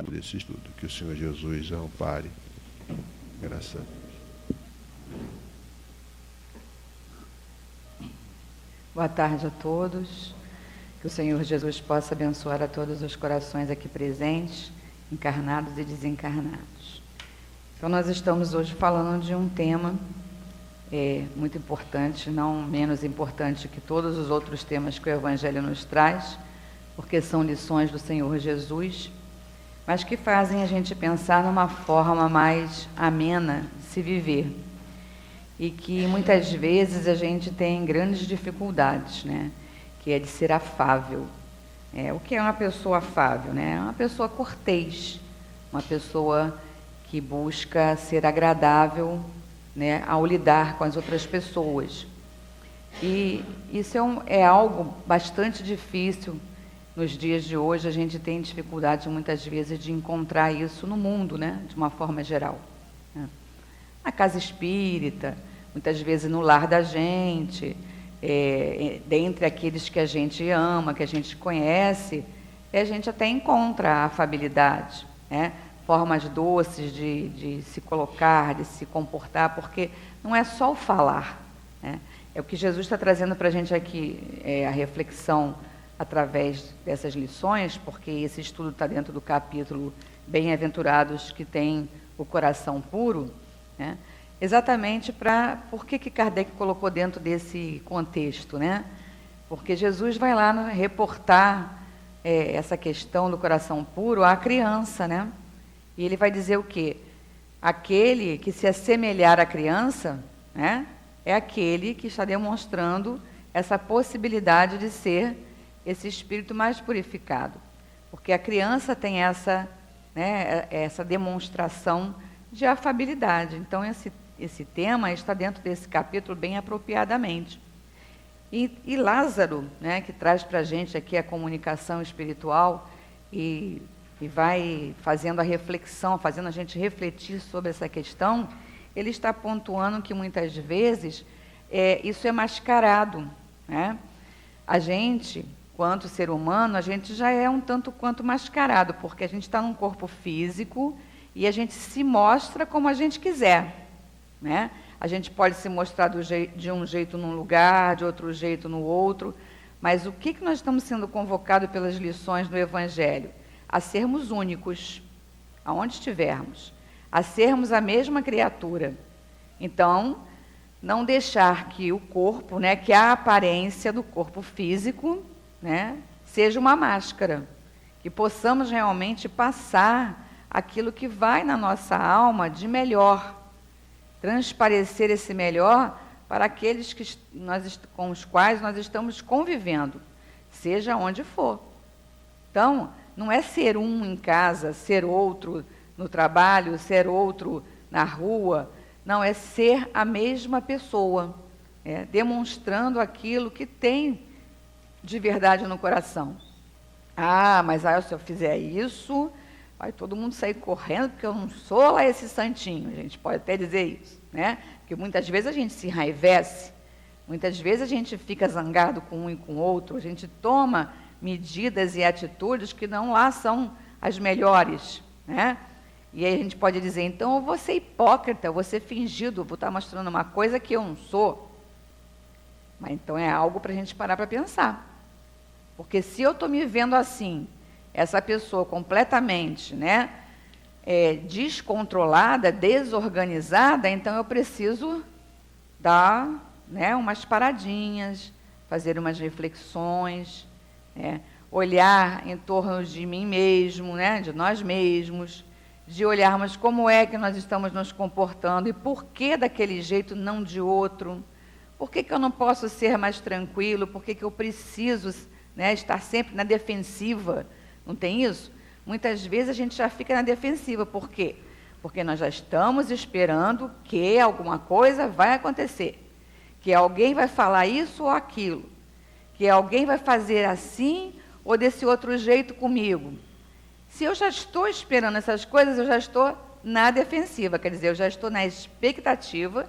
desse estudo. Que o Senhor Jesus ampare. Graças a Deus. Boa tarde a todos. Que o Senhor Jesus possa abençoar a todos os corações aqui presentes, encarnados e desencarnados. Então, nós estamos hoje falando de um tema muito importante, não menos importante que todos os outros temas que o Evangelho nos traz, porque são lições do Senhor Jesus, mas que fazem a gente pensar numa forma mais amena de se viver. E que muitas vezes a gente tem grandes dificuldades, né? Que é de ser afável. O que é uma pessoa afável, né? É uma pessoa cortês, uma pessoa que busca ser agradável, né, ao lidar com as outras pessoas. E isso é algo bastante difícil nos dias de hoje. A gente tem dificuldade muitas vezes de encontrar isso no mundo, né, de uma forma geral, né? Na casa espírita, muitas vezes no lar da gente, dentre aqueles que a gente ama, que a gente conhece, a gente até encontra a afabilidade, né? Formas doces de se colocar, de se comportar, porque não é só o falar, né? É o que Jesus está trazendo para a gente aqui, a reflexão através dessas lições, porque esse estudo está dentro do capítulo Bem-aventurados que têm o coração puro, né? Exatamente por que Kardec colocou dentro desse contexto, né? Porque Jesus vai lá reportar essa questão do coração puro à criança, né? E ele vai dizer o quê? Aquele que se assemelhar à criança, né, é aquele que está demonstrando essa possibilidade de ser esse espírito mais purificado. Porque a criança tem essa demonstração de afabilidade. Então, esse tema está dentro desse capítulo bem apropriadamente. E Lázaro, né, que traz para a gente aqui a comunicação espiritual e vai fazendo a reflexão, fazendo a gente refletir sobre essa questão, ele está pontuando que muitas vezes isso é mascarado, né? A gente, quanto ser humano, a gente já é um tanto quanto mascarado, porque a gente está num corpo físico e a gente se mostra como a gente quiser, né? A gente pode se mostrar de um jeito num lugar, de outro jeito no outro, mas o que nós estamos sendo convocados pelas lições do Evangelho? A sermos únicos, aonde estivermos, a sermos a mesma criatura. Então, não deixar que o corpo, né, que a aparência do corpo físico, né, seja uma máscara, que possamos realmente passar aquilo que vai na nossa alma de melhor, transparecer esse melhor para aqueles com os quais nós estamos convivendo, seja onde for. Então, não é ser um em casa, ser outro no trabalho, ser outro na rua. Não, é ser a mesma pessoa, demonstrando aquilo que tem de verdade no coração. Mas se eu fizer isso, vai todo mundo sair correndo, porque eu não sou lá esse santinho. A gente pode até dizer isso, né? Porque muitas vezes a gente se enraivece, muitas vezes a gente fica zangado com um e com o outro, a gente toma medidas e atitudes que não lá são as melhores, né? E aí a gente pode dizer, então eu vou ser hipócrita, eu vou ser fingido, vou estar mostrando uma coisa que eu não sou. Mas então é algo para a gente parar para pensar. Porque se eu estou me vendo assim, essa pessoa completamente, né, descontrolada, desorganizada, então eu preciso dar, né, umas paradinhas, fazer umas reflexões, olhar em torno de mim mesmo, né, de nós mesmos, de olharmos como é que nós estamos nos comportando e por que daquele jeito, não de outro. Por que eu não posso ser mais tranquilo? Por que eu preciso, né, estar sempre na defensiva? Não tem isso? Muitas vezes a gente já fica na defensiva. Por quê? Porque nós já estamos esperando que alguma coisa vai acontecer, que alguém vai falar isso ou aquilo, que alguém vai fazer assim ou desse outro jeito comigo. Se eu já estou esperando essas coisas, eu já estou na defensiva, quer dizer, eu já estou na expectativa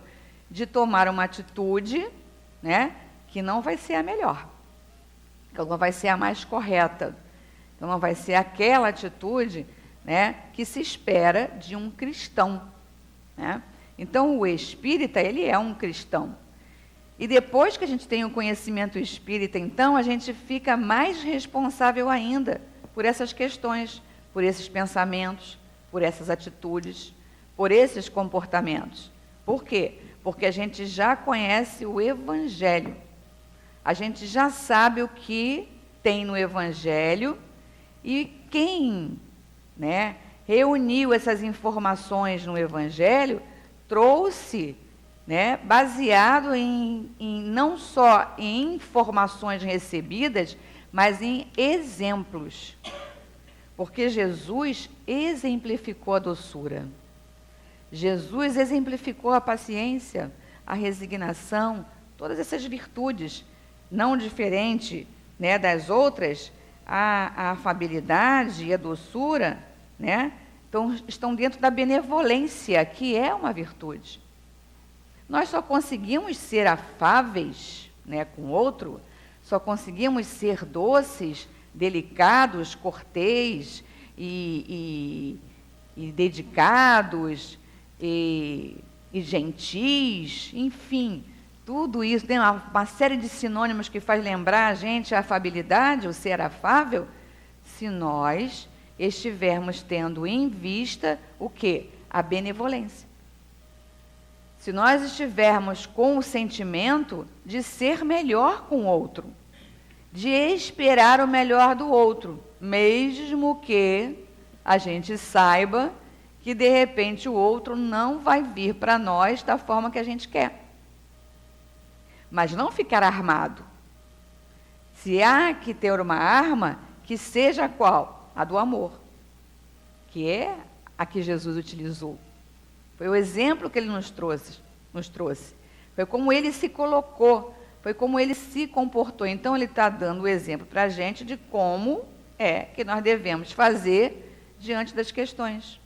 de tomar uma atitude, né, que não vai ser a melhor, que não vai ser a mais correta. Então, não vai ser aquela atitude, né, que se espera de um cristão, né? Então, o espírita, ele é um cristão. E depois que a gente tem o conhecimento espírita, então, a gente fica mais responsável ainda por essas questões, por esses pensamentos, por essas atitudes, por esses comportamentos. Por quê? Porque a gente já conhece o Evangelho. A gente já sabe o que tem no Evangelho e quem, né, reuniu essas informações no Evangelho trouxe, né, baseado em não só em informações recebidas, mas em exemplos. Porque Jesus exemplificou a doçura. Jesus exemplificou a paciência, a resignação, todas essas virtudes, não diferente, né, das outras, a afabilidade e a doçura, né, então, estão dentro da benevolência, que é uma virtude. Nós só conseguimos ser afáveis, né, com o outro, só conseguimos ser doces, delicados, cortês e dedicados e gentis, enfim, tudo isso, tem uma série de sinônimos que faz lembrar a gente a afabilidade, o ser afável, se nós estivermos tendo em vista o quê? A benevolência. Se nós estivermos com o sentimento de ser melhor com o outro, de esperar o melhor do outro, mesmo que a gente saiba que, de repente, o outro não vai vir para nós da forma que a gente quer. Mas não ficar armado. Se há que ter uma arma, que seja qual? A do amor, que é a que Jesus utilizou. Foi o exemplo que ele nos trouxe. Foi como ele se colocou, foi como ele se comportou. Então, ele está dando o exemplo para a gente de como é que nós devemos fazer diante das questões,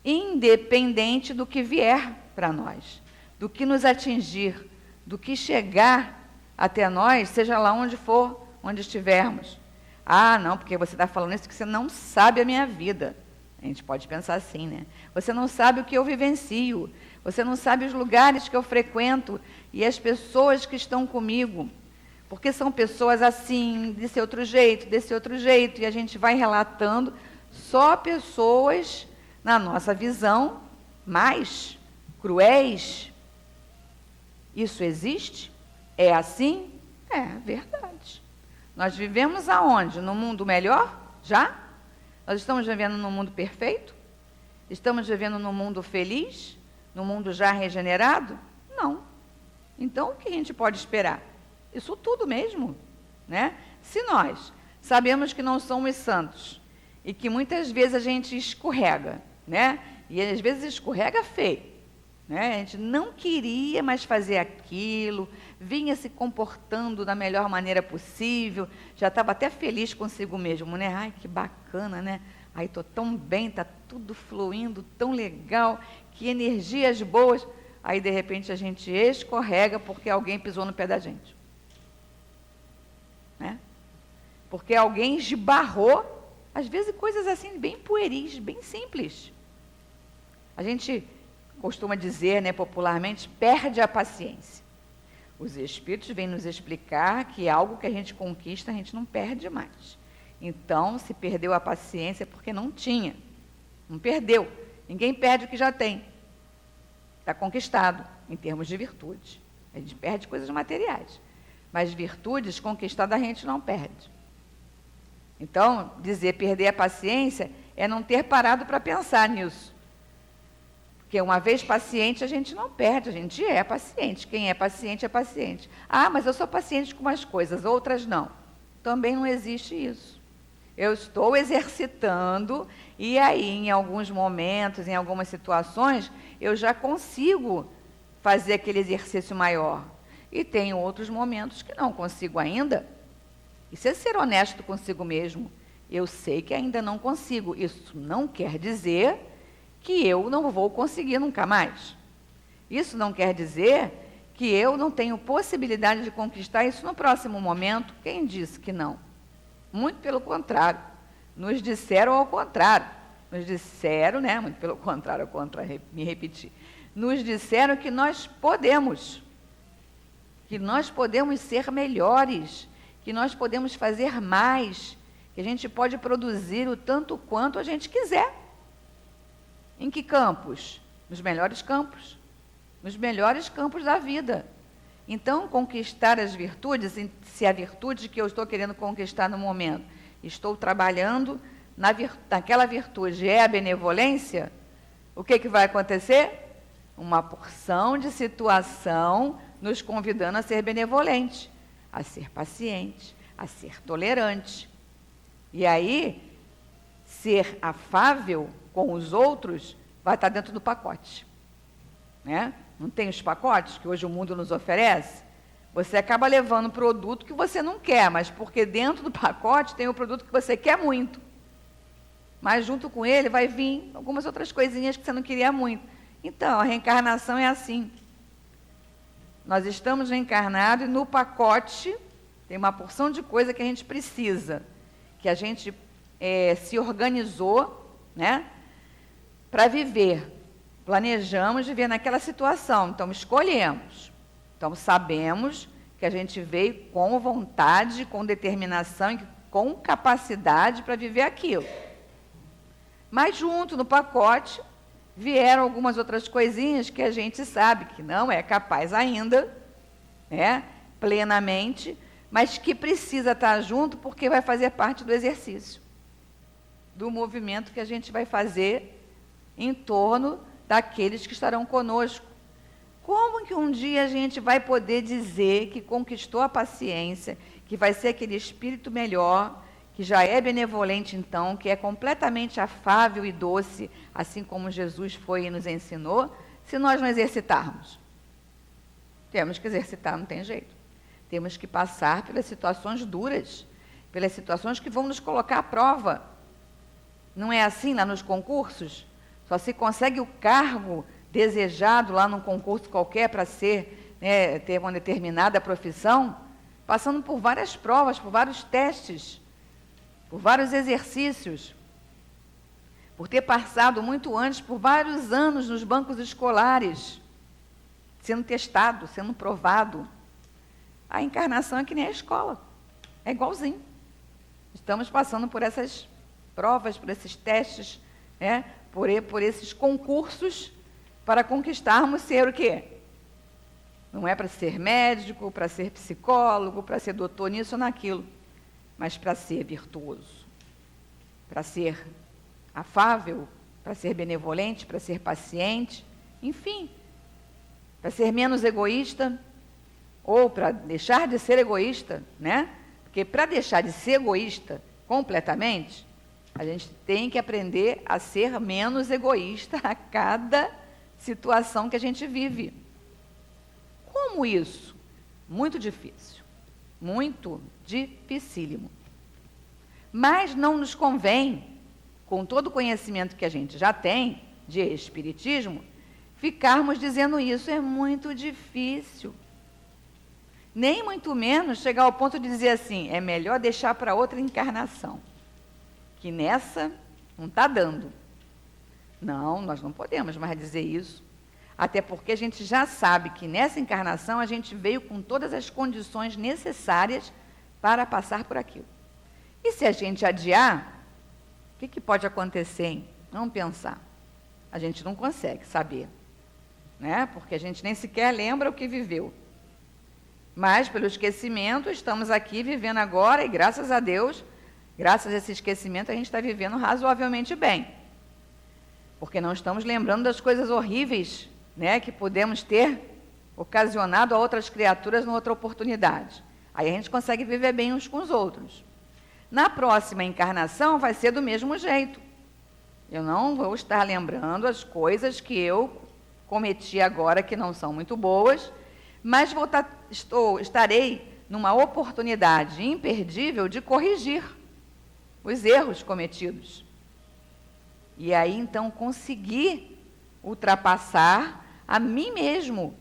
independente do que vier para nós, do que nos atingir, do que chegar até nós, seja lá onde for, onde estivermos. Ah, não, porque você está falando isso porque você não sabe a minha vida. A gente pode pensar assim, né? Você não sabe o que eu vivencio, você não sabe os lugares que eu frequento e as pessoas que estão comigo, porque são pessoas assim, desse outro jeito, e a gente vai relatando só pessoas, na nossa visão, mais cruéis. Isso existe? É assim? É verdade. Nós vivemos aonde? No mundo melhor? Já? Nós estamos vivendo num mundo perfeito? Estamos vivendo num mundo feliz? Num mundo já regenerado? Não. Então, o que a gente pode esperar? Isso tudo mesmo, né? Se nós sabemos que não somos santos e que muitas vezes a gente escorrega, né? E às vezes escorrega feio, né? A gente não queria mais fazer aquilo, vinha se comportando da melhor maneira possível, já estava até feliz consigo mesmo, né? Ai, que bacana, né? Ai, estou tão bem, está tudo fluindo, tão legal, que energias boas. Aí, de repente, a gente escorrega porque alguém pisou no pé da gente, né? Porque alguém esbarrou, às vezes coisas assim, bem pueris, bem simples. A gente costuma dizer, né, popularmente, perde a paciência. Os espíritos vêm nos explicar que algo que a gente conquista, a gente não perde mais. Então, se perdeu a paciência é porque não tinha. Não perdeu. Ninguém perde o que já tem. Está conquistado, em termos de virtude. A gente perde coisas materiais. Mas virtudes conquistadas a gente não perde. Então, dizer perder a paciência é não ter parado para pensar nisso. Porque uma vez paciente, a gente não perde, a gente é paciente. Quem é paciente é paciente. Ah, mas eu sou paciente com umas coisas, outras não. Também não existe isso. Eu estou exercitando e aí, em alguns momentos, em algumas situações, eu já consigo fazer aquele exercício maior. E tem outros momentos que não consigo ainda. Isso é ser honesto consigo mesmo. Eu sei que ainda não consigo. Isso não quer dizer que eu não vou conseguir nunca mais. Isso não quer dizer que eu não tenho possibilidade de conquistar isso no próximo momento. Quem disse que não? Muito pelo contrário. Nos disseram ao contrário, nos disseram, né, muito pelo contrário, me repetir, nos disseram que nós podemos ser melhores, que nós podemos fazer mais, que a gente pode produzir o tanto quanto a gente quiser. Em que campos? Nos melhores campos da vida. Então, conquistar as virtudes, se a virtude que eu estou querendo conquistar no momento, estou trabalhando naquela virtude é a benevolência, o que vai acontecer? Uma porção de situação nos convidando a ser benevolente, a ser paciente, a ser tolerante. E aí, ser afável com os outros vai estar dentro do pacote, né? Não tem os pacotes que hoje o mundo nos oferece? Você acaba levando um produto que você não quer, mas porque dentro do pacote tem o produto que você quer muito. Mas junto com ele vai vir algumas outras coisinhas que você não queria muito. Então, a reencarnação é assim. Nós estamos reencarnados e no pacote tem uma porção de coisa que a gente precisa, que a gente se organizou, né, para viver. Planejamos viver naquela situação, então escolhemos. Então sabemos que a gente veio com vontade, com determinação e com capacidade para viver aquilo. Mas junto no pacote vieram algumas outras coisinhas que a gente sabe que não é capaz ainda, né, plenamente, mas que precisa estar junto porque vai fazer parte do exercício, do movimento que a gente vai fazer em torno daqueles que estarão conosco. Como que um dia a gente vai poder dizer que conquistou a paciência, que vai ser aquele espírito melhor, que já é benevolente então, que é completamente afável e doce, assim como Jesus foi e nos ensinou, se nós não exercitarmos? Temos que exercitar, não tem jeito. Temos que passar pelas situações duras, pelas situações que vão nos colocar à prova. Não é assim lá nos concursos? Só se consegue o cargo desejado lá num concurso qualquer para ser, né, ter uma determinada profissão, passando por várias provas, por vários testes, por vários exercícios, por ter passado muito antes por vários anos nos bancos escolares, sendo testado, sendo provado. A encarnação é que nem a escola, é igualzinho. Estamos passando por essas provas, por esses testes, né, por esses concursos, para conquistarmos ser o quê? Não é para ser médico, para ser psicólogo, para ser doutor nisso ou naquilo, mas para ser virtuoso, para ser afável, para ser benevolente, para ser paciente, enfim, para ser menos egoísta, ou para deixar de ser egoísta, né? Porque para deixar de ser egoísta completamente, a gente tem que aprender a ser menos egoísta a cada situação que a gente vive. Como isso? Muito difícil. Muito dificílimo. Mas não nos convém, com todo o conhecimento que a gente já tem de espiritismo, ficarmos dizendo isso. É muito difícil. Nem muito menos chegar ao ponto de dizer assim, é melhor deixar para outra encarnação, que nessa não está dando. Não, nós não podemos mais dizer isso, até porque a gente já sabe que nessa encarnação a gente veio com todas as condições necessárias para passar por aquilo. E se a gente adiar, o que pode acontecer, hein? Vamos pensar. A gente não consegue saber, né? Porque a gente nem sequer lembra o que viveu. Mas, pelo esquecimento, estamos aqui vivendo agora e, graças a Deus, graças a esse esquecimento, a gente está vivendo razoavelmente bem. Porque não estamos lembrando das coisas horríveis, né, que podemos ter ocasionado a outras criaturas numa outra oportunidade. Aí a gente consegue viver bem uns com os outros. Na próxima encarnação vai ser do mesmo jeito. Eu não vou estar lembrando as coisas que eu cometi agora que não são muito boas, mas estarei numa oportunidade imperdível de corrigir os erros cometidos. E aí, então, conseguir ultrapassar a mim mesmo,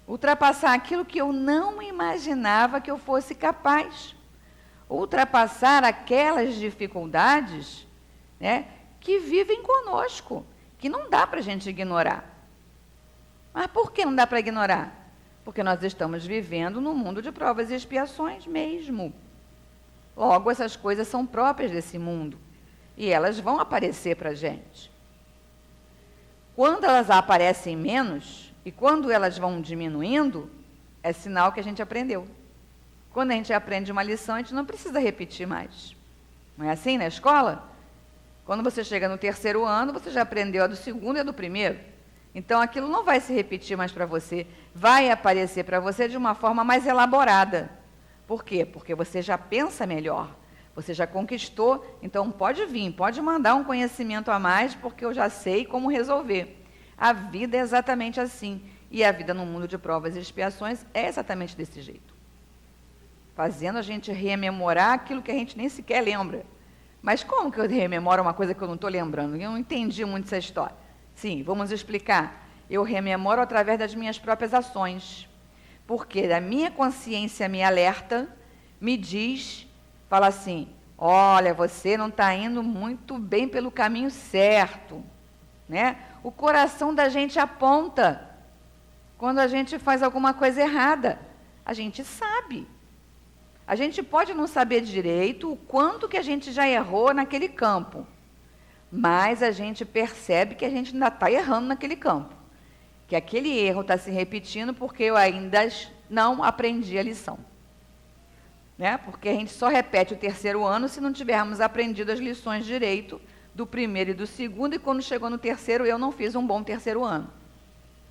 ultrapassar aquilo que eu não imaginava que eu fosse capaz, ultrapassar aquelas dificuldades, né, que vivem conosco, que não dá para a gente ignorar. Mas por que não dá para ignorar? Porque nós estamos vivendo num mundo de provas e expiações mesmo. Logo, essas coisas são próprias desse mundo e elas vão aparecer para a gente. Quando elas aparecem menos e quando elas vão diminuindo, é sinal que a gente aprendeu. Quando a gente aprende uma lição, a gente não precisa repetir mais. Não é assim na escola? Quando você chega no terceiro ano, você já aprendeu a do segundo e a do primeiro. Então, aquilo não vai se repetir mais para você. Vai aparecer para você de uma forma mais elaborada. Por quê? Porque você já pensa melhor. Você já conquistou. Então, pode vir, pode mandar um conhecimento a mais, porque eu já sei como resolver. A vida é exatamente assim. E a vida no mundo de provas e expiações é exatamente desse jeito. Fazendo a gente rememorar aquilo que a gente nem sequer lembra. Mas como que eu rememoro uma coisa que eu não estou lembrando? Eu não entendi muito essa história. Sim, vamos explicar. Eu rememoro através das minhas próprias ações. Porque a minha consciência me alerta, me diz, fala assim, olha, você não está indo muito bem pelo caminho certo. Né? O coração da gente aponta quando a gente faz alguma coisa errada. A gente sabe. A gente pode não saber direito o quanto que a gente já errou naquele campo, mas a gente percebe que a gente ainda está errando naquele campo, que aquele erro está se repetindo porque eu ainda não aprendi a lição. Né? Porque a gente só repete o terceiro ano se não tivermos aprendido as lições direito do primeiro e do segundo, e quando chegou no terceiro eu não fiz um bom terceiro ano.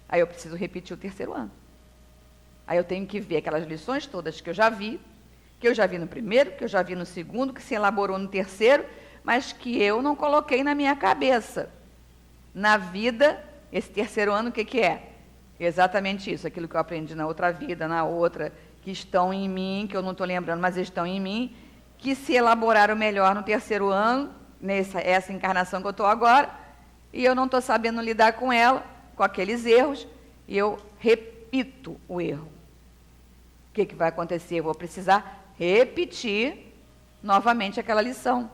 Aí eu preciso repetir o terceiro ano. Aí eu tenho que ver aquelas lições todas que eu já vi no primeiro, que eu já vi no segundo, que se elaborou no terceiro, mas que eu não coloquei na minha cabeça. Na vida, esse terceiro ano, o que é? Exatamente isso, aquilo que eu aprendi na outra vida, na outra, que estão em mim, que eu não estou lembrando, mas estão em mim, que se elaboraram melhor no terceiro ano, essa encarnação que eu estou agora, e eu não estou sabendo lidar com ela, com aqueles erros, e eu repito o erro. O que vai acontecer? Eu vou precisar repetir novamente aquela lição.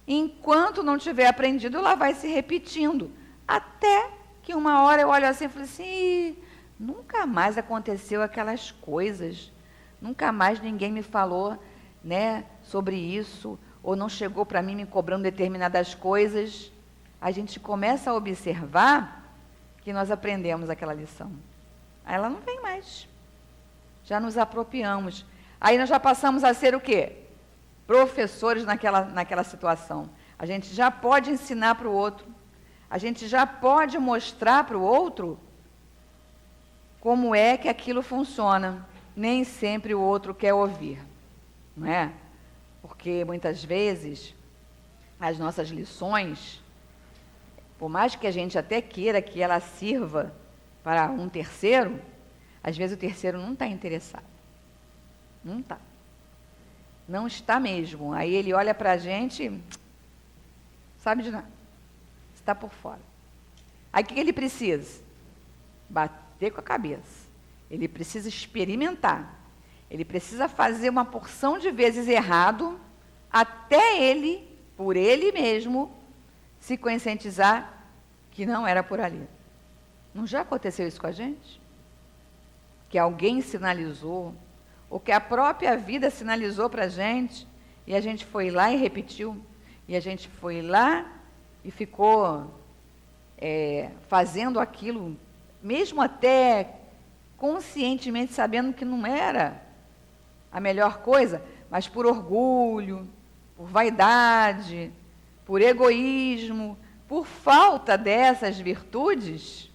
Enquanto não tiver aprendido, ela vai se repetindo. Até que uma hora eu olho assim e falo assim, nunca mais aconteceu aquelas coisas. Nunca mais ninguém me falou, né, sobre isso, ou não chegou para mim me cobrando determinadas coisas. A gente começa a observar que nós aprendemos aquela lição. Aí ela não vem mais. Já nos apropriamos. Aí nós já passamos a ser o quê? Professores naquela situação. A gente já pode ensinar para o outro. A gente já pode mostrar para o outro como é que aquilo funciona. Nem sempre o outro quer ouvir. Não é? Porque muitas vezes as nossas lições, por mais que a gente até queira que ela sirva para um terceiro, às vezes o terceiro não está interessado. Não está. Não está mesmo. Aí ele olha para a gente, sabe de nada. Está por fora. Aí o que ele precisa? Bater com a cabeça. Ele precisa experimentar. Ele precisa fazer uma porção de vezes errado, até ele, por ele mesmo, se conscientizar que não era por ali. Não já aconteceu isso com a gente? Que alguém sinalizou, ou que a própria vida sinalizou para a gente, e a gente foi lá e repetiu, e a gente foi lá e ficou fazendo aquilo, mesmo até conscientemente sabendo que não era a melhor coisa, mas por orgulho, por vaidade, por egoísmo, por falta dessas virtudes,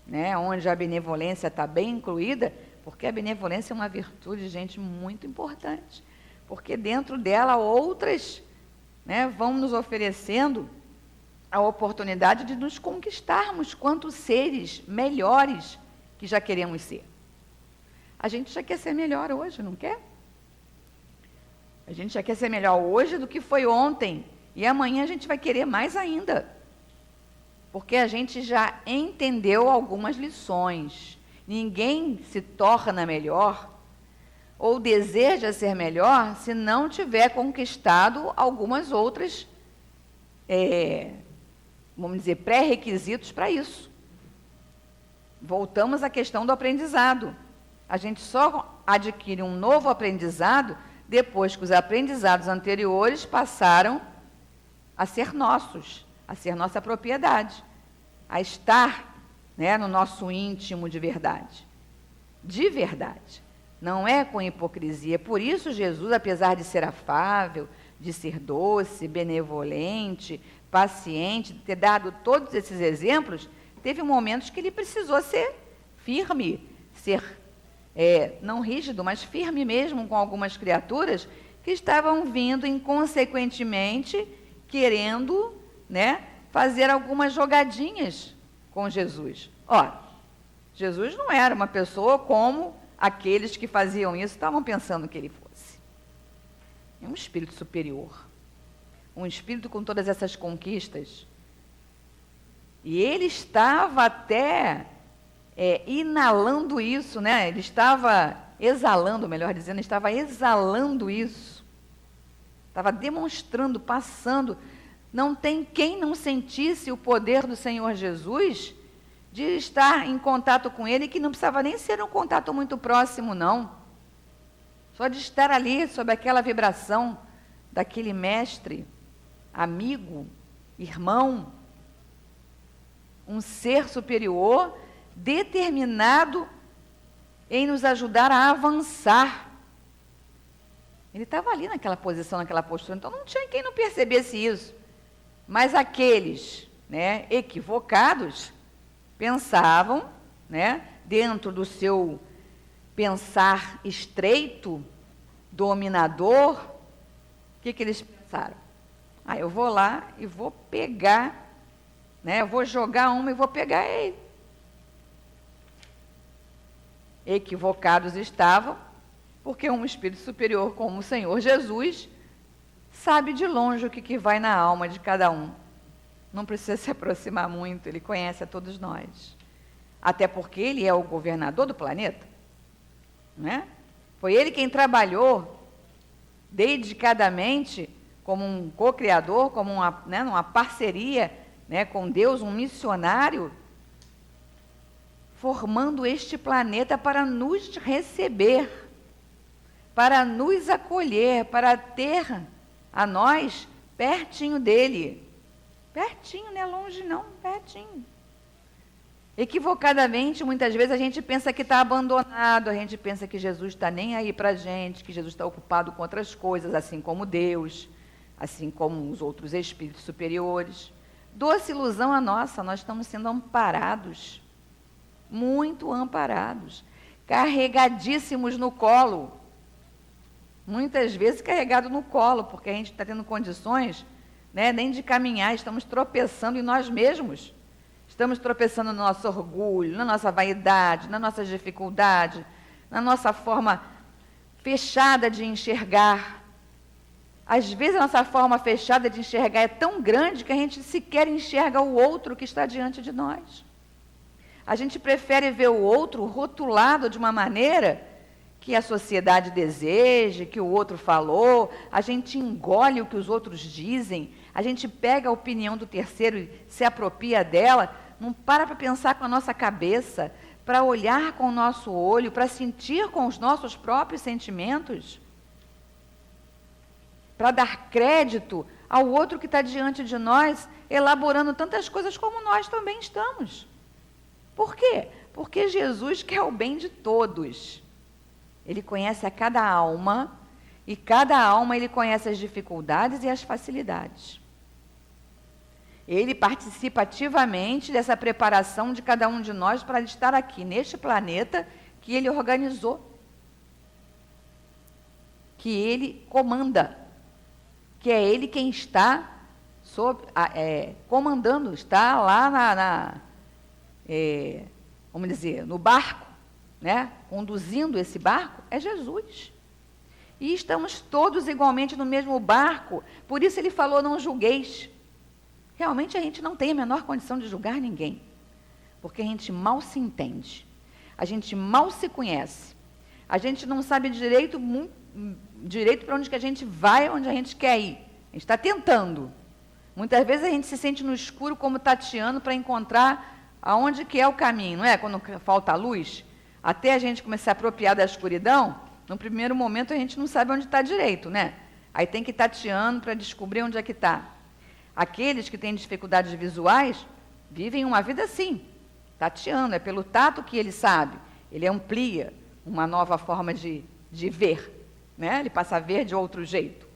né, onde a benevolência está bem incluída, porque a benevolência é uma virtude, gente, muito importante. Porque dentro dela outras, né, vão nos oferecendo a oportunidade de nos conquistarmos quanto seres melhores que já queremos ser. A gente já quer ser melhor hoje, não quer? A gente já quer ser melhor hoje do que foi ontem. E amanhã a gente vai querer mais ainda. Porque a gente já entendeu algumas lições. Ninguém se torna melhor ou deseja ser melhor se não tiver conquistado algumas outras vamos dizer, pré-requisitos para isso. Voltamos à questão do aprendizado. A gente só adquire um novo aprendizado depois que os aprendizados anteriores passaram a ser nossos, a ser nossa propriedade, a estar, né, no nosso íntimo de verdade. De verdade. Não é com hipocrisia. Por isso Jesus, apesar de ser afável, de ser doce, benevolente, paciente, de ter dado todos esses exemplos, teve momentos que ele precisou ser firme, ser não rígido, mas firme mesmo com algumas criaturas que estavam vindo inconsequentemente, querendo, né, fazer algumas jogadinhas com Jesus. Ora, Jesus não era uma pessoa como aqueles que faziam isso estavam pensando que ele fosse. É um espírito superior, um espírito com todas essas conquistas. E ele estava até inalando isso, né? Ele estava exalando, melhor dizendo, estava exalando isso. Estava demonstrando, passando. Não tem quem não sentisse o poder do Senhor Jesus de estar em contato com ele, que não precisava nem ser um contato muito próximo, não. Só de estar ali, sob aquela vibração daquele mestre, amigo, irmão, um ser superior, determinado em nos ajudar a avançar. Ele estava ali naquela posição, naquela postura, então não tinha quem não percebesse isso. Mas aqueles, né, equivocados, pensavam, né, dentro do seu pensar estreito, dominador, o que eles pensaram? Eu vou lá e vou pegar, né, eu vou jogar uma e vou pegar ele. Equivocados estavam, porque um espírito superior como o Senhor Jesus sabe de longe o que vai na alma de cada um. Não precisa se aproximar muito, ele conhece a todos nós. Até porque ele é o governador do planeta, né? Foi ele quem trabalhou dedicadamente como um co-criador, como uma parceria, né, com Deus, um missionário, formando este planeta para nos receber, para nos acolher, para ter a nós pertinho dele. Pertinho, não é longe não, pertinho. Equivocadamente, muitas vezes a gente pensa que está abandonado, a gente pensa que Jesus está nem aí para a gente, que Jesus está ocupado com outras coisas, assim como Deus, assim como os outros espíritos superiores. Doce ilusão a nossa, nós estamos sendo amparados, muito amparados, carregadíssimos no colo. Muitas vezes carregado no colo, porque a gente está tendo condições, né, nem de caminhar, estamos tropeçando em nós mesmos. Estamos tropeçando no nosso orgulho, na nossa vaidade, nas nossas dificuldades, na nossa forma fechada de enxergar. Às vezes a nossa forma fechada de enxergar é tão grande que a gente sequer enxerga o outro que está diante de nós. A gente prefere ver o outro rotulado de uma maneira que a sociedade deseja, que o outro falou, a gente engole o que os outros dizem, a gente pega a opinião do terceiro e se apropria dela, não para pensar com a nossa cabeça, para olhar com o nosso olho, para sentir com os nossos próprios sentimentos, para dar crédito ao outro que está diante de nós, elaborando tantas coisas como nós também estamos. Por quê? Porque Jesus quer o bem de todos. Ele conhece a cada alma, e cada alma ele conhece as dificuldades e as facilidades. Ele participa ativamente dessa preparação de cada um de nós para estar aqui, neste planeta que ele organizou, que ele comanda, que é ele quem está comandando, está lá vamos dizer, no barco, né? Conduzindo esse barco, é Jesus. E estamos todos igualmente no mesmo barco, por isso ele falou, não julgueis. Realmente a gente não tem a menor condição de julgar ninguém, porque a gente mal se entende, a gente mal se conhece, a gente não sabe direito para onde que a gente vai, onde a gente quer ir. A gente está tentando. Muitas vezes a gente se sente no escuro como tateando para encontrar aonde que é o caminho, não é? Quando falta luz, até a gente começar a apropriar da escuridão, no primeiro momento a gente não sabe onde está direito, né? Aí tem que ir tateando para descobrir onde é que está. Aqueles que têm dificuldades visuais vivem uma vida assim, tateando, é pelo tato que ele sabe, ele amplia uma nova forma de ver, né? Ele passa a ver de outro jeito.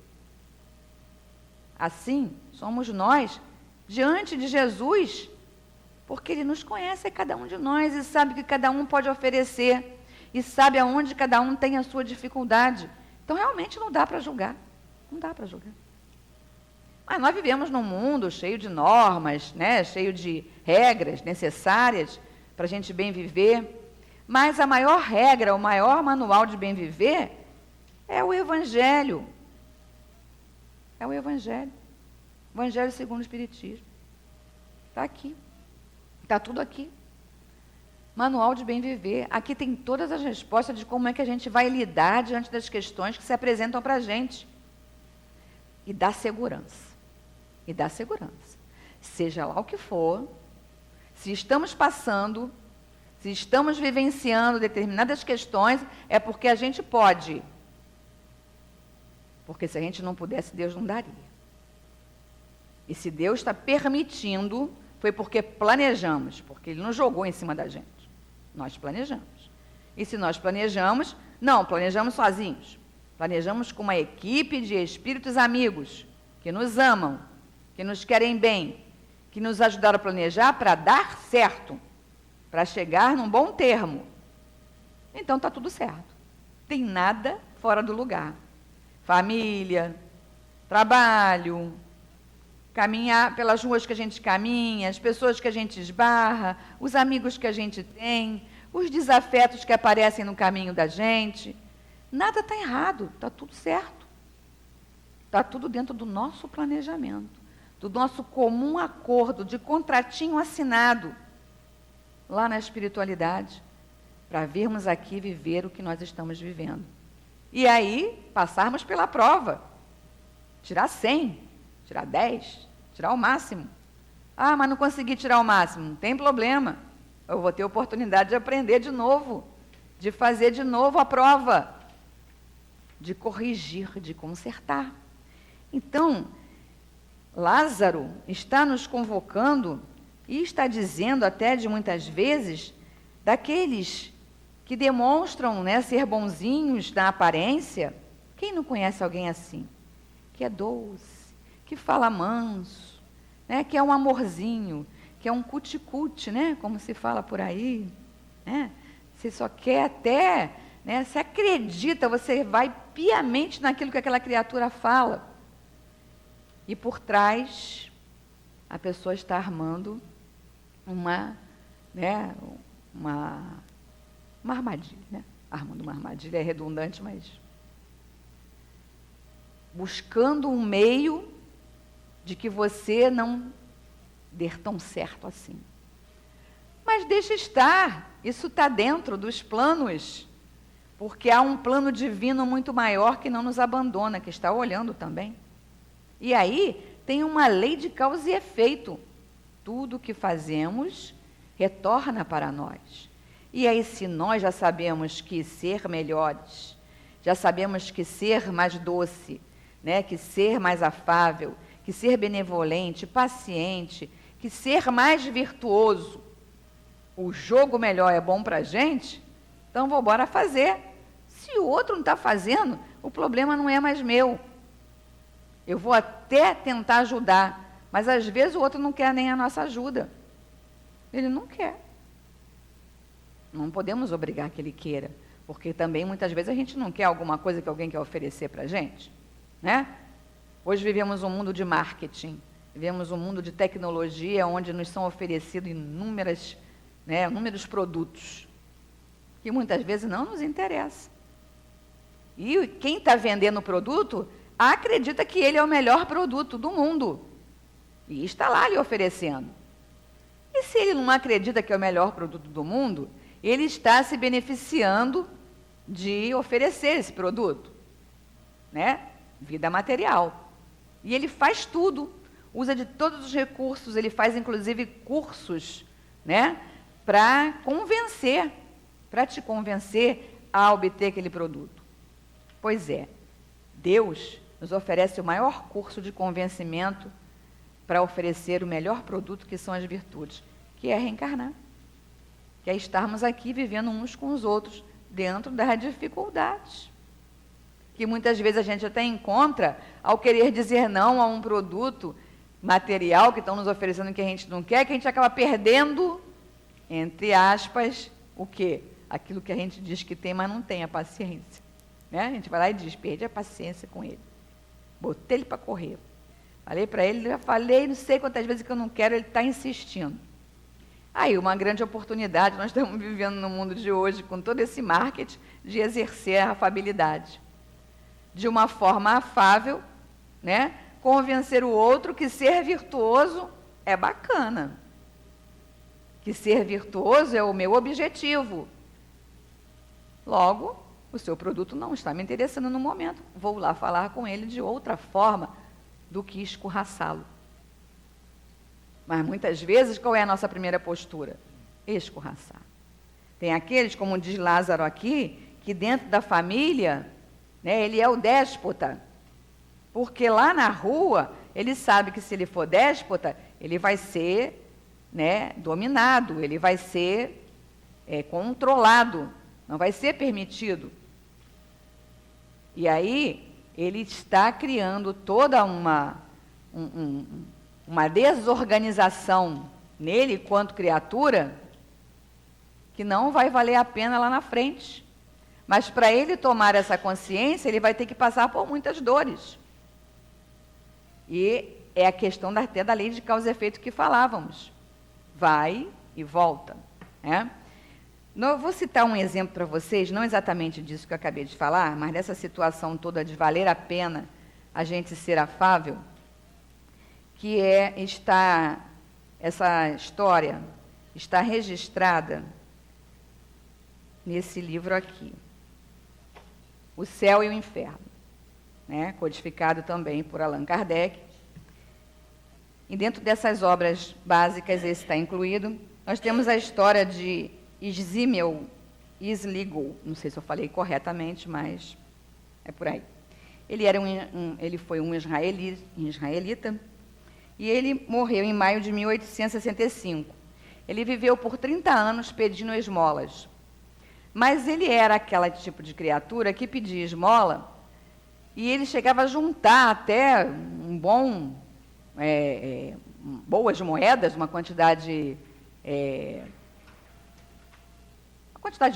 Assim, somos nós diante de Jesus, porque Ele nos conhece a cada um de nós e sabe que cada um pode oferecer e sabe aonde cada um tem a sua dificuldade. Então, realmente não dá para julgar, não dá para julgar. Mas nós vivemos num mundo cheio de normas, né? Cheio de regras necessárias para a gente bem viver. Mas a maior regra, o maior manual de bem viver é o Evangelho. É o Evangelho. Evangelho segundo o Espiritismo. Está aqui. Está tudo aqui. Manual de bem viver. Aqui tem todas as respostas de como é que a gente vai lidar diante das questões que se apresentam para a gente. E dá segurança. E dá segurança. Seja lá o que for, se estamos passando, se estamos vivenciando determinadas questões, é porque a gente pode. Porque se a gente não pudesse, Deus não daria. E se Deus está permitindo, foi porque planejamos, porque Ele não jogou em cima da gente. Nós planejamos. E se nós planejamos, não planejamos sozinhos. Planejamos com uma equipe de espíritos amigos, que nos amam, que nos querem bem, que nos ajudaram a planejar para dar certo, para chegar num bom termo. Então está tudo certo. Tem nada fora do lugar. Família, trabalho, caminhar pelas ruas que a gente caminha, as pessoas que a gente esbarra, os amigos que a gente tem, os desafetos que aparecem no caminho da gente. Nada está errado, está tudo certo. Está tudo dentro do nosso planejamento, do nosso comum acordo, de contratinho assinado lá na espiritualidade, para virmos aqui viver o que nós estamos vivendo. E aí, passarmos pela prova, tirar 100, tirar 10, tirar o máximo. Ah, mas não consegui tirar o máximo, não tem problema. Eu vou ter oportunidade de aprender de novo, de fazer de novo a prova, de corrigir, de consertar. Então, Lázaro está nos convocando e está dizendo até de muitas vezes daqueles que demonstram, né, ser bonzinhos na aparência. Quem não conhece alguém assim? Que é doce, que fala manso, né, que é um amorzinho, que é um cuticute, né, como se fala por aí. Né? Você só quer até, né, você acredita, você vai piamente naquilo que aquela criatura fala. E por trás, a pessoa está armando uma armadilha, né? Armando uma armadilha é redundante, mas buscando um meio de que você não dê tão certo assim. Mas deixa estar, isso está dentro dos planos, porque há um plano divino muito maior que não nos abandona, que está olhando também. E aí tem uma lei de causa e efeito. Tudo que fazemos retorna para nós. E aí, se nós já sabemos que ser melhores, já sabemos que ser mais doce, né, que ser mais afável, que ser benevolente, paciente, que ser mais virtuoso, o jogo melhor é bom para a gente, então vou embora fazer. Se o outro não está fazendo, o problema não é mais meu. Eu vou até tentar ajudar, mas às vezes o outro não quer nem a nossa ajuda. Ele não quer. Não podemos obrigar que ele queira, porque também muitas vezes a gente não quer alguma coisa que alguém quer oferecer para a gente, né? Hoje vivemos um mundo de marketing, vivemos um mundo de tecnologia onde nos são oferecidos inúmeros produtos que muitas vezes não nos interessam. E quem está vendendo o produto acredita que ele é o melhor produto do mundo e está lá lhe oferecendo. E se ele não acredita que é o melhor produto do mundo, ele está se beneficiando de oferecer esse produto, né? Vida material. E ele faz tudo. usa de todos os recursos, ele faz inclusive cursos, né, para te convencer a obter aquele produto. Pois é, Deus nos oferece o maior curso de convencimento para oferecer o melhor produto, que são as virtudes, que é reencarnar, que é estarmos aqui vivendo uns com os outros dentro das dificuldades, que muitas vezes a gente até encontra ao querer dizer não a um produto material que estão nos oferecendo que a gente não quer, que a gente acaba perdendo, entre aspas, o quê? Aquilo que a gente diz que tem, mas não tem, a paciência. Né? A gente vai lá e diz, perdi a paciência com ele. Botei ele para correr. Falei para ele, já falei não sei quantas vezes que eu não quero, ele está insistindo. Aí, uma grande oportunidade, nós estamos vivendo no mundo de hoje, com todo esse marketing, de exercer a afabilidade. De uma forma afável, né? Convencer o outro que ser virtuoso é bacana. Que ser virtuoso é o meu objetivo. Logo, o seu produto não está me interessando no momento. Vou lá falar com ele de outra forma do que escorraçá-lo. Mas muitas vezes, qual é a nossa primeira postura? Escorraçar. Tem aqueles, como diz Lázaro aqui, que dentro da família, né, ele é o déspota. Porque lá na rua, ele sabe que se ele for déspota, ele vai ser, né, dominado, ele vai ser controlado, não vai ser permitido. E aí, ele está criando toda uma desorganização nele, quanto criatura, que não vai valer a pena lá na frente. Mas para ele tomar essa consciência, ele vai ter que passar por muitas dores. E é a questão até da lei de causa e efeito que falávamos. Vai e volta. Né? Eu vou citar um exemplo para vocês, não exatamente disso que eu acabei de falar, mas dessa situação toda de valer a pena a gente ser afável, que essa história está registrada nesse livro aqui, O Céu e o Inferno, né? Codificado também por Allan Kardec. E dentro dessas obras básicas, esse está incluído, nós temos a história de Ismêl Isligol, não sei se eu falei corretamente, mas é por aí. Ele foi um israelita, e ele morreu em maio de 1865. Ele viveu por 30 anos pedindo esmolas. Mas ele era aquele tipo de criatura que pedia esmola e ele chegava a juntar até boas moedas, uma quantidade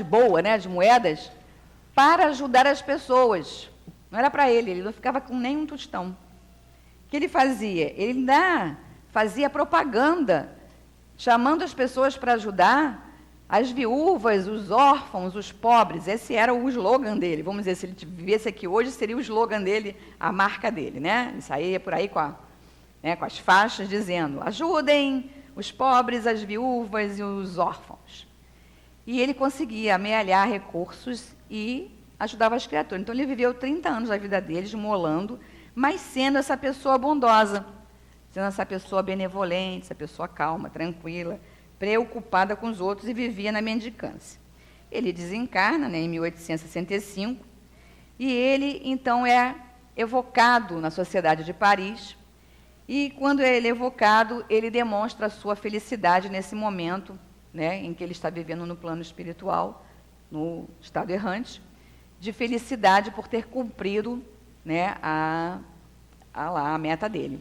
boa, né, de moedas, para ajudar as pessoas. Não era para ele não ficava com nenhum tostão. O que ele fazia? Ele fazia propaganda, chamando as pessoas para ajudar as viúvas, os órfãos, os pobres. Esse era o slogan dele. Vamos dizer, se ele vivesse aqui hoje, seria o slogan dele, a marca dele, né? Ele saía por aí com as faixas dizendo, ajudem os pobres, as viúvas e os órfãos. E ele conseguia amealhar recursos e ajudava as criaturas. Então, ele viveu 30 anos da vida dele, esmolando, mas sendo essa pessoa bondosa, sendo essa pessoa benevolente, essa pessoa calma, tranquila, preocupada com os outros, e vivia na mendicância. Ele desencarna, né, em 1865, e ele, então, é evocado na Sociedade de Paris, e quando ele é evocado, ele demonstra a sua felicidade nesse momento, né, em que ele está vivendo no plano espiritual, no estado errante, de felicidade por ter cumprido, né, a meta dele,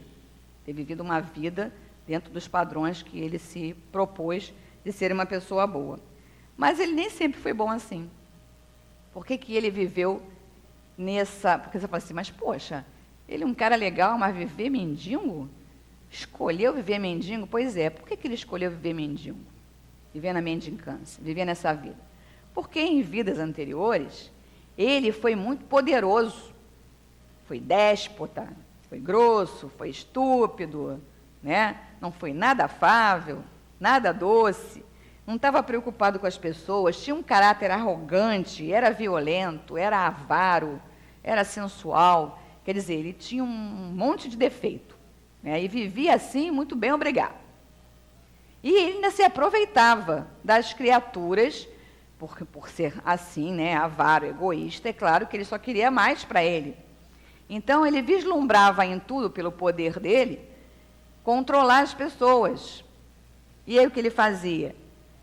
ter vivido uma vida dentro dos padrões que ele se propôs de ser uma pessoa boa. Mas ele nem sempre foi bom assim. Por que ele viveu nessa... Porque você fala assim, mas poxa, ele é um cara legal, mas viver mendigo? Escolheu viver mendigo? Pois é, por que ele escolheu viver mendigo? Viver na mendicância, viver nessa vida? Porque em vidas anteriores, ele foi muito poderoso, foi déspota, foi grosso, foi estúpido, né? Não foi nada afável, nada doce, não estava preocupado com as pessoas, tinha um caráter arrogante, era violento, era avaro, era sensual. Quer dizer, ele tinha um monte de defeito, né? E vivia assim, muito bem, obrigado. E ele ainda se aproveitava das criaturas, por ser assim, né, avaro, egoísta, é claro que ele só queria mais para ele. Então, ele vislumbrava em tudo, pelo poder dele, controlar as pessoas. E aí o que ele fazia?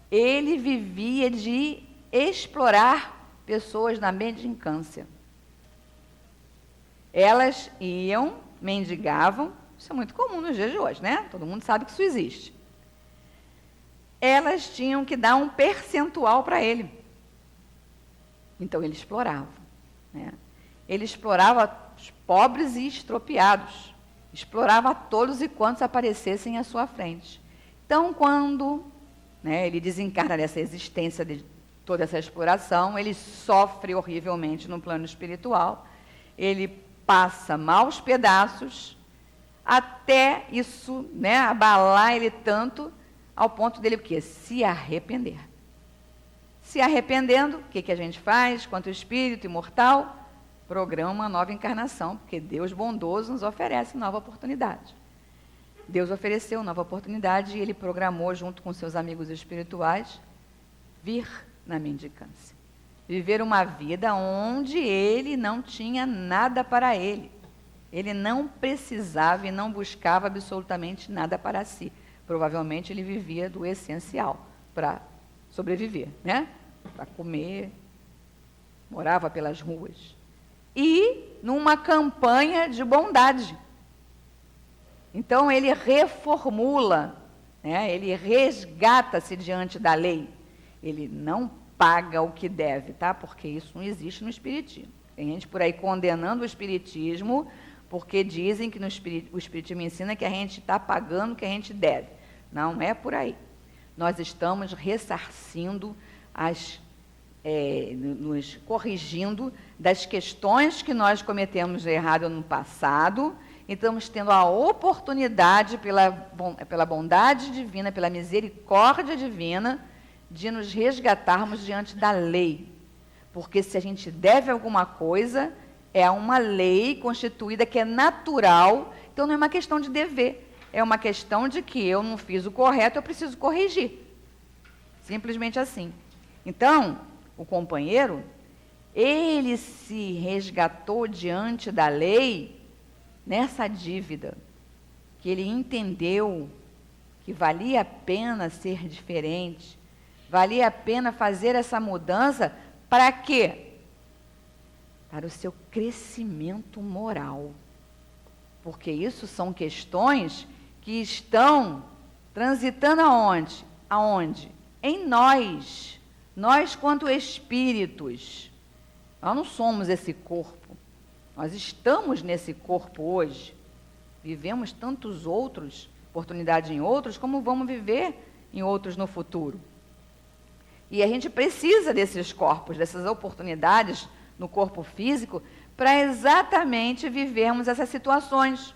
Ele vivia de explorar pessoas na mendicância. Elas iam, mendigavam, isso é muito comum nos dias de hoje, né? Todo mundo sabe que isso existe. Elas tinham que dar um percentual para ele. Então ele explorava, né? Ele explorava os pobres e estropiados. Explorava todos e quantos aparecessem à sua frente. Então, quando, né, ele desencarna dessa existência de toda essa exploração, ele sofre horrivelmente no plano espiritual, ele passa maus pedaços, até isso, né, abalar ele tanto, ao ponto dele o quê? Se arrepender. Se arrependendo, o que a gente faz? Quanto espírito imortal, programa uma nova encarnação, porque Deus bondoso nos oferece nova oportunidade. Deus ofereceu nova oportunidade e ele programou, junto com seus amigos espirituais, vir na mendicância. Viver uma vida onde ele não tinha nada para ele. Ele não precisava e não buscava absolutamente nada para si. Provavelmente ele vivia do essencial para sobreviver, né? Para comer, morava pelas ruas. E numa campanha de bondade. Então ele reformula, né? Ele resgata-se diante da lei. Ele não paga o que deve, tá? Porque isso não existe no Espiritismo. Tem gente por aí condenando o Espiritismo porque dizem que o Espiritismo ensina que a gente está pagando o que a gente deve. Não é por aí. Nós estamos ressarcindo, nos corrigindo das questões que nós cometemos de errado no passado, e estamos tendo a oportunidade, pela bondade divina, pela misericórdia divina, de nos resgatarmos diante da lei. Porque se a gente deve alguma coisa, é uma lei constituída que é natural, então não é uma questão de dever, é uma questão de que eu não fiz o correto, eu preciso corrigir. Simplesmente assim. Então, o companheiro, ele se resgatou diante da lei nessa dívida, que ele entendeu que valia a pena ser diferente, valia a pena fazer essa mudança, para quê? Para o seu crescimento moral. Porque isso são questões que estão transitando aonde? Aonde? Em nós. Nós, quanto espíritos. Nós não somos esse corpo. Nós estamos nesse corpo hoje. Vivemos tantos outros, oportunidade em outros, como vamos viver em outros no futuro. E a gente precisa desses corpos, dessas oportunidades no corpo físico, para exatamente vivermos essas situações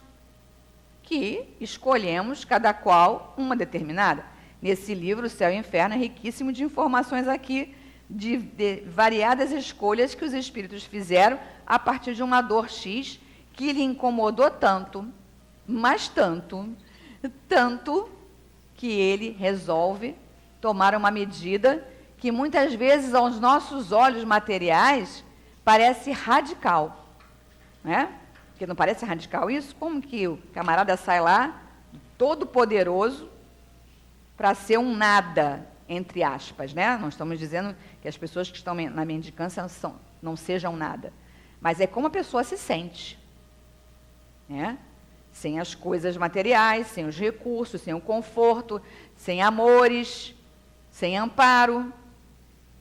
que escolhemos, cada qual, uma determinada. Nesse livro, O Céu e o Inferno, é riquíssimo de informações aqui, de variadas escolhas que os espíritos fizeram a partir de uma dor X que lhe incomodou tanto, mas tanto, que ele resolve tomar uma medida que muitas vezes aos nossos olhos materiais parece radical, né? Porque não parece radical isso? Como que o camarada sai lá, todo poderoso, para ser um nada, entre aspas, né? Não estamos dizendo que as pessoas que estão na mendicância não sejam nada, mas é como a pessoa se sente, né? Sem as coisas materiais, sem os recursos, sem o conforto, sem amores, sem amparo.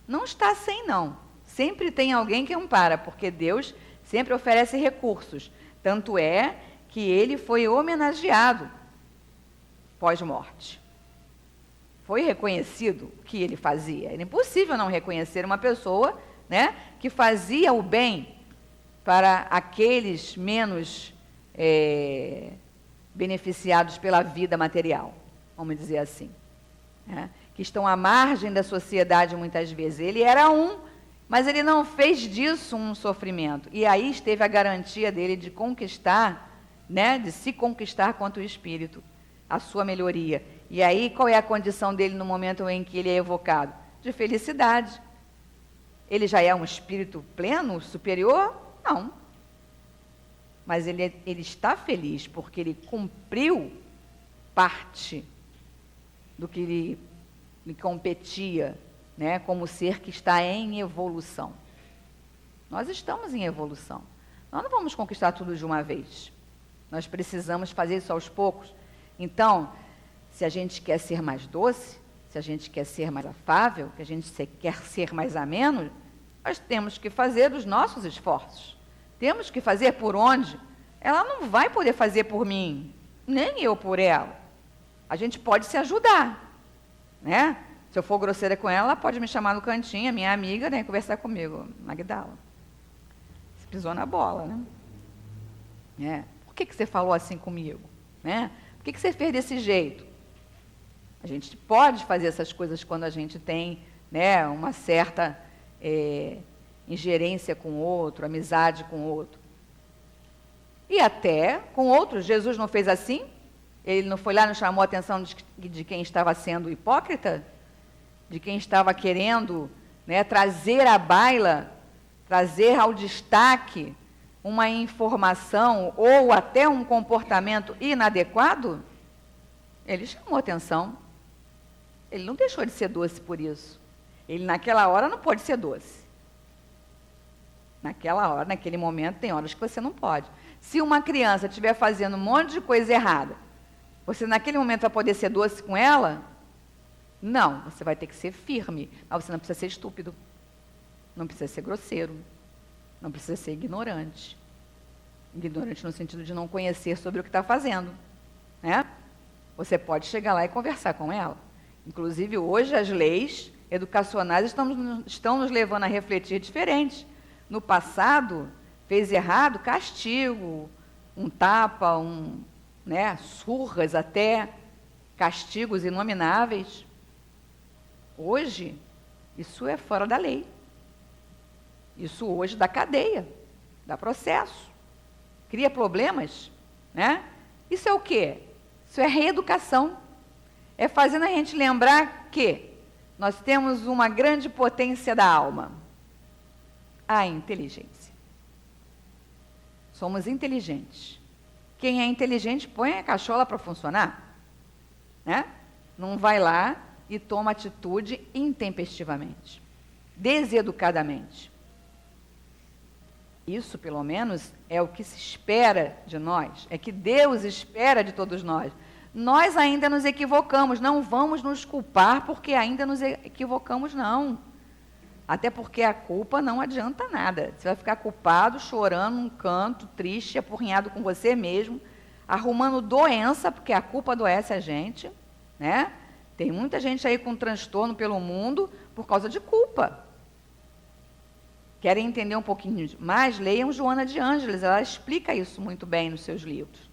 Não está sem, não. Sempre tem alguém que ampara, porque Deus sempre oferece recursos. Tanto é que ele foi homenageado pós-morte. Foi reconhecido o que ele fazia. Era impossível não reconhecer uma pessoa, né, que fazia o bem para aqueles menos beneficiados pela vida material, vamos dizer assim, né, que estão à margem da sociedade muitas vezes. Ele era mas ele não fez disso um sofrimento. E aí esteve a garantia dele de conquistar né, de se conquistar contra o espírito, a sua melhoria. E aí, qual é a condição dele no momento em que ele é evocado? De felicidade. Ele já é um espírito pleno, superior? Não. Mas ele está feliz porque ele cumpriu parte do que lhe competia, né, como ser que está em evolução. Nós estamos em evolução. Nós não vamos conquistar tudo de uma vez. Nós precisamos fazer isso aos poucos. Então, se a gente quer ser mais doce, se a gente quer ser mais afável, que a gente quer ser mais ameno, nós temos que fazer os nossos esforços. Temos que fazer por onde? Ela não vai poder fazer por mim, nem eu por ela. A gente pode se ajudar, né? Se eu for grosseira com ela pode me chamar no cantinho, minha amiga, né, conversar comigo. Magdala, você pisou na bola, né? Por que você falou assim comigo? Né? Por que você fez desse jeito? A gente pode fazer essas coisas quando a gente tem, né, uma certa ingerência com o outro, amizade com o outro. E até com outros. Jesus não fez assim? Ele não foi lá, não chamou a atenção de quem estava sendo hipócrita? De quem estava querendo, né, trazer à baila, trazer ao destaque uma informação ou até um comportamento inadequado? Ele chamou atenção. Ele não deixou de ser doce por isso. Ele, naquela hora, não pode ser doce. Naquela hora, naquele momento, tem horas que você não pode. Se uma criança estiver fazendo um monte de coisa errada, você naquele momento vai poder ser doce com ela? Não, você vai ter que ser firme. Mas você não precisa ser estúpido. Não precisa ser grosseiro. Não precisa ser ignorante. Ignorante no sentido de não conhecer sobre o que está fazendo, né? Você pode chegar lá e conversar com ela. Inclusive, hoje, as leis educacionais estão nos levando a refletir diferente. No passado, fez errado, castigo, um tapa, né, surras até, castigos inomináveis. Hoje, isso é fora da lei. Isso hoje dá cadeia, dá processo, cria problemas, né? Isso é o quê? Isso é reeducação. É fazendo a gente lembrar que nós temos uma grande potência da alma, a inteligência. Somos inteligentes. Quem é inteligente põe a cachola para funcionar, né? Não vai lá e toma atitude intempestivamente, deseducadamente. Isso, pelo menos, é o que se espera de nós, é que Deus espera de todos nós. Nós ainda nos equivocamos, não vamos nos culpar porque ainda nos equivocamos, não. Até porque a culpa não adianta nada. Você vai ficar culpado, chorando num canto, triste, apurrinhado com você mesmo, arrumando doença, porque a culpa adoece a gente, né? Tem muita gente aí com transtorno pelo mundo por causa de culpa. Querem entender um pouquinho mais? Leiam Joana de Ângeles, ela explica isso muito bem nos seus livros,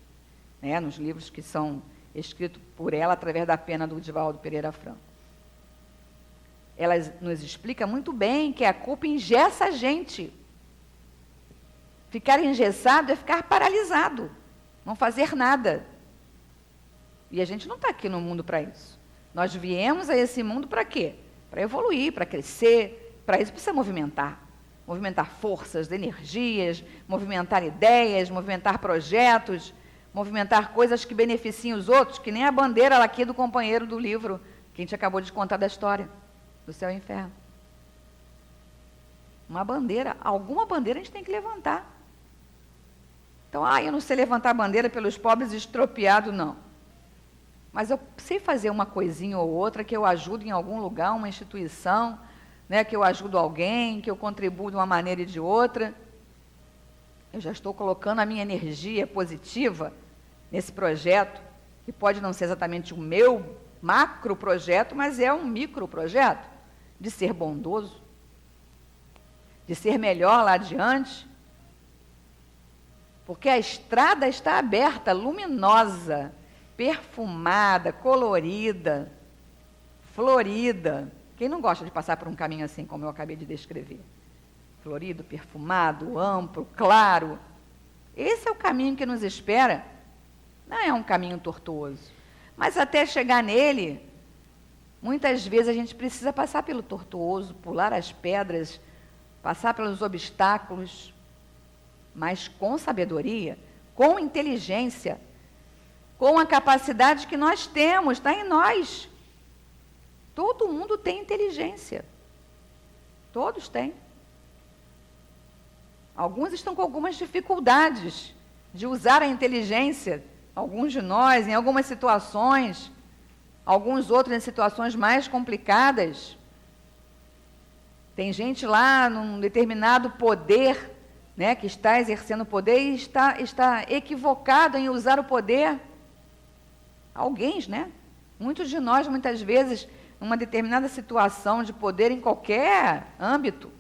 né? Nos livros que são escritos por ela através da pena do Divaldo Pereira Franco. Ela nos explica muito bem que a culpa engessa a gente. Ficar engessado é ficar paralisado, não fazer nada. E a gente não está aqui no mundo para isso. Nós viemos a esse mundo para quê? Para evoluir, para crescer. Para isso precisa movimentar. Movimentar forças, energias, movimentar ideias, movimentar projetos, movimentar coisas que beneficiem os outros, que nem a bandeira lá aqui do companheiro do livro, que a gente acabou de contar da história, do céu e inferno. Uma bandeira, alguma bandeira a gente tem que levantar. Então, eu não sei levantar a bandeira pelos pobres estropiados, não. Mas eu sei fazer uma coisinha ou outra que eu ajudo em algum lugar, uma instituição, né, que eu ajudo alguém, que eu contribuo de uma maneira e de outra. Eu já estou colocando a minha energia positiva nesse projeto, que pode não ser exatamente o meu macro projeto, mas é um micro projeto, de ser bondoso, de ser melhor lá adiante, porque a estrada está aberta, luminosa, perfumada, colorida, florida. Quem não gosta de passar por um caminho assim, como eu acabei de descrever? Florido, perfumado, amplo, claro. Esse é o caminho que nos espera. Não é um caminho tortuoso. Mas até chegar nele, muitas vezes a gente precisa passar pelo tortuoso, pular as pedras, passar pelos obstáculos, mas com sabedoria, com inteligência, com a capacidade que nós temos, está em nós. Todo mundo tem inteligência. Todos têm. Alguns estão com algumas dificuldades de usar a inteligência, alguns de nós, em algumas situações, alguns outros em situações mais complicadas. Tem gente lá num determinado poder, né, que está exercendo poder e está equivocado em usar o poder. Alguém, né? Muitos de nós, muitas vezes, numa determinada situação de poder em qualquer âmbito.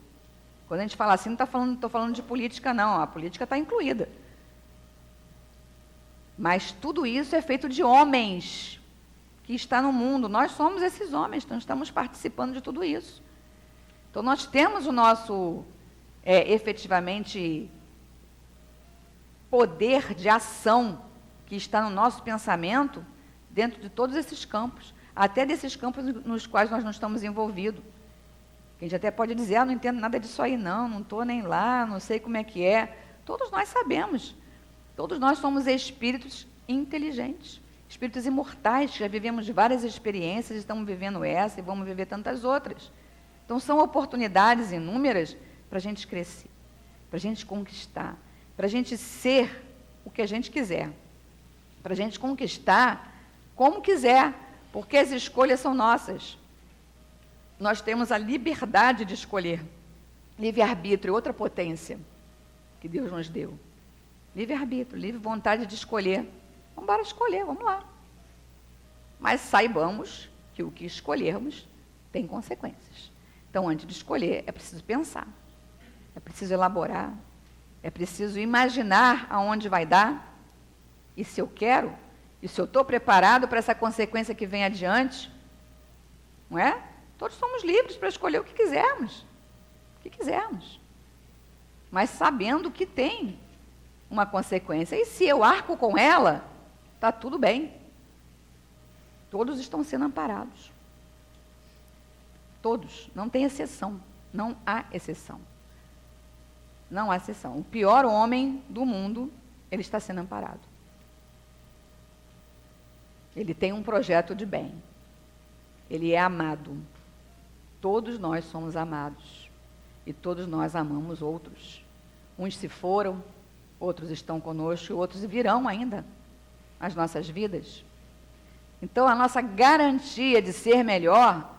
Quando a gente fala assim, não estou falando de política, não. A política está incluída. Mas tudo isso é feito de homens que estão no mundo. Nós somos esses homens, então estamos participando de tudo isso. Então, nós temos o nosso, efetivamente, poder de ação que está no nosso pensamento dentro de todos esses campos, até desses campos nos quais nós não estamos envolvidos. A gente até pode dizer, não entendo nada disso aí não estou nem lá, não sei como é que é. Todos nós sabemos. Todos nós somos espíritos inteligentes, espíritos imortais, que já vivemos várias experiências, estamos vivendo essa e vamos viver tantas outras. Então, são oportunidades inúmeras para a gente crescer, para a gente conquistar, para a gente ser o que a gente quiser, para a gente conquistar como quiser, porque as escolhas são nossas. Nós temos a liberdade de escolher. Livre-arbítrio, outra potência que Deus nos deu. Livre-arbítrio, livre vontade de escolher. Vamos embora escolher, vamos lá. Mas saibamos que o que escolhermos tem consequências. Então, antes de escolher, é preciso pensar, é preciso elaborar, é preciso imaginar aonde vai dar, e se eu quero, e se eu estou preparado para essa consequência que vem adiante, não é? Todos somos livres para escolher o que quisermos, mas sabendo que tem uma consequência. E se eu arco com ela, está tudo bem. Todos estão sendo amparados. Todos, não tem exceção, não há exceção. Não há exceção. O pior homem do mundo, ele está sendo amparado. Ele tem um projeto de bem. Ele é amado. Todos nós somos amados. E todos nós amamos outros. Uns se foram, outros estão conosco, outros virão ainda às nossas vidas. Então, a nossa garantia de ser melhor,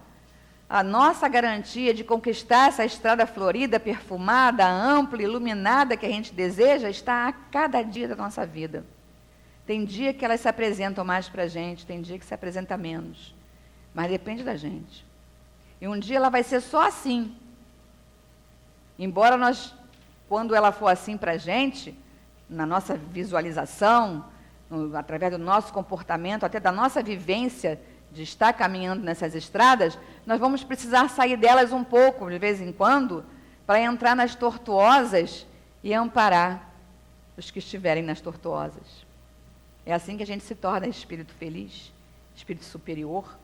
a nossa garantia de conquistar essa estrada florida, perfumada, ampla, iluminada que a gente deseja, está a cada dia da nossa vida. Tem dia que elas se apresentam mais para a gente, tem dia que se apresenta menos. Mas depende da gente. E um dia ela vai ser só assim. Embora nós, quando ela for assim para a gente, na nossa visualização, através do nosso comportamento, até da nossa vivência de estar caminhando nessas estradas, nós vamos precisar sair delas um pouco, de vez em quando, para entrar nas tortuosas e amparar os que estiverem nas tortuosas. É assim que a gente se torna espírito feliz, espírito superior.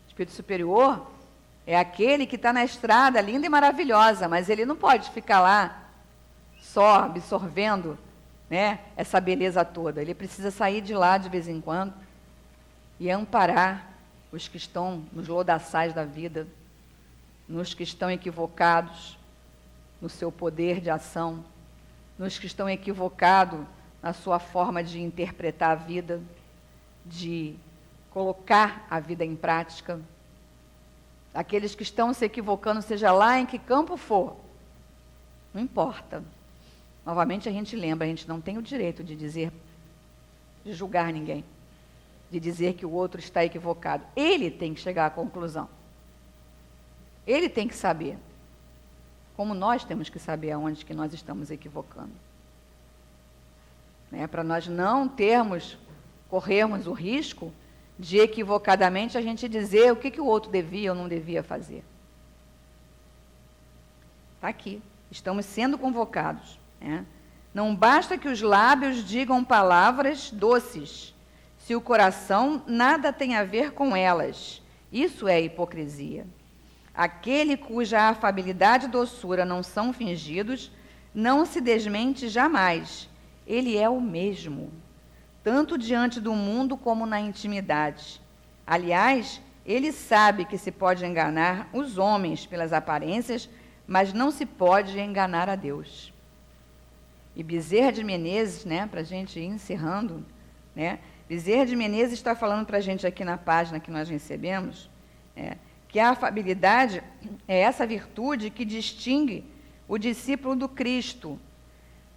Espírito superior é aquele que está na estrada, linda e maravilhosa, mas ele não pode ficar lá só absorvendo, né, essa beleza toda. Ele precisa sair de lá de vez em quando e amparar os que estão nos lodaçais da vida, nos que estão equivocados no seu poder de ação, nos que estão equivocados na sua forma de interpretar a vida, de colocar a vida em prática. Aqueles que estão se equivocando, seja lá em que campo for, não importa. Novamente a gente lembra, a gente não tem o direito de dizer, de julgar ninguém, de dizer que o outro está equivocado. Ele tem que chegar à conclusão. Ele tem que saber. Como nós temos que saber aonde que nós estamos equivocando. Para nós não corrermos o risco de equivocadamente a gente dizer o que o outro devia ou não devia fazer. Está aqui. Estamos sendo convocados, Não basta que os lábios digam palavras doces, se o coração nada tem a ver com elas. Isso é hipocrisia. Aquele cuja afabilidade e doçura não são fingidos, não se desmente jamais. Ele é o mesmo, tanto diante do mundo como na intimidade. Aliás, ele sabe que se pode enganar os homens pelas aparências, mas não se pode enganar a Deus. E Bezerra de Menezes, né, para a gente ir encerrando, né, Bezerra de Menezes está falando para a gente aqui na página que nós recebemos, que a afabilidade é essa virtude que distingue o discípulo do Cristo,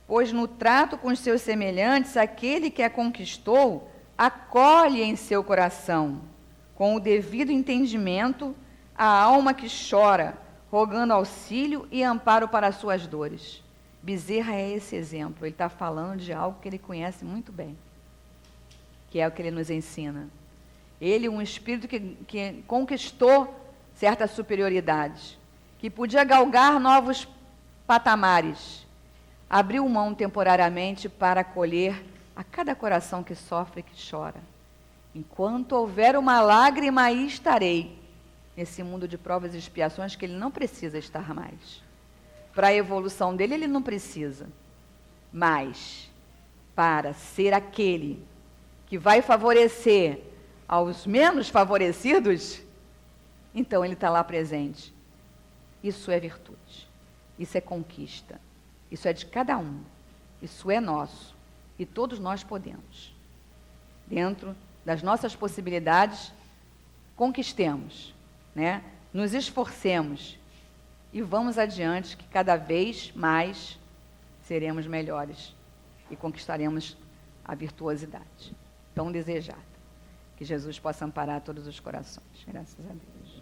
pois no trato com os seus semelhantes, aquele que a conquistou acolhe em seu coração, com o devido entendimento, a alma que chora, rogando auxílio e amparo para as suas dores. Bezerra é esse exemplo, ele está falando de algo que ele conhece muito bem, que é o que ele nos ensina. Ele, um espírito que conquistou certa superioridade, que podia galgar novos patamares, abriu mão temporariamente para acolher a cada coração que sofre e que chora. Enquanto houver uma lágrima, aí estarei, nesse mundo de provas e expiações que ele não precisa estar mais. Para a evolução dele, ele não precisa. Mas, para ser aquele que vai favorecer aos menos favorecidos, então ele está lá presente. Isso é virtude, isso é conquista, isso é de cada um, isso é nosso, e todos nós podemos. Dentro das nossas possibilidades, conquistemos, né? Nos esforcemos e vamos adiante, que cada vez mais seremos melhores e conquistaremos a virtuosidade tão desejada. Que Jesus possa amparar todos os corações. Graças a Deus.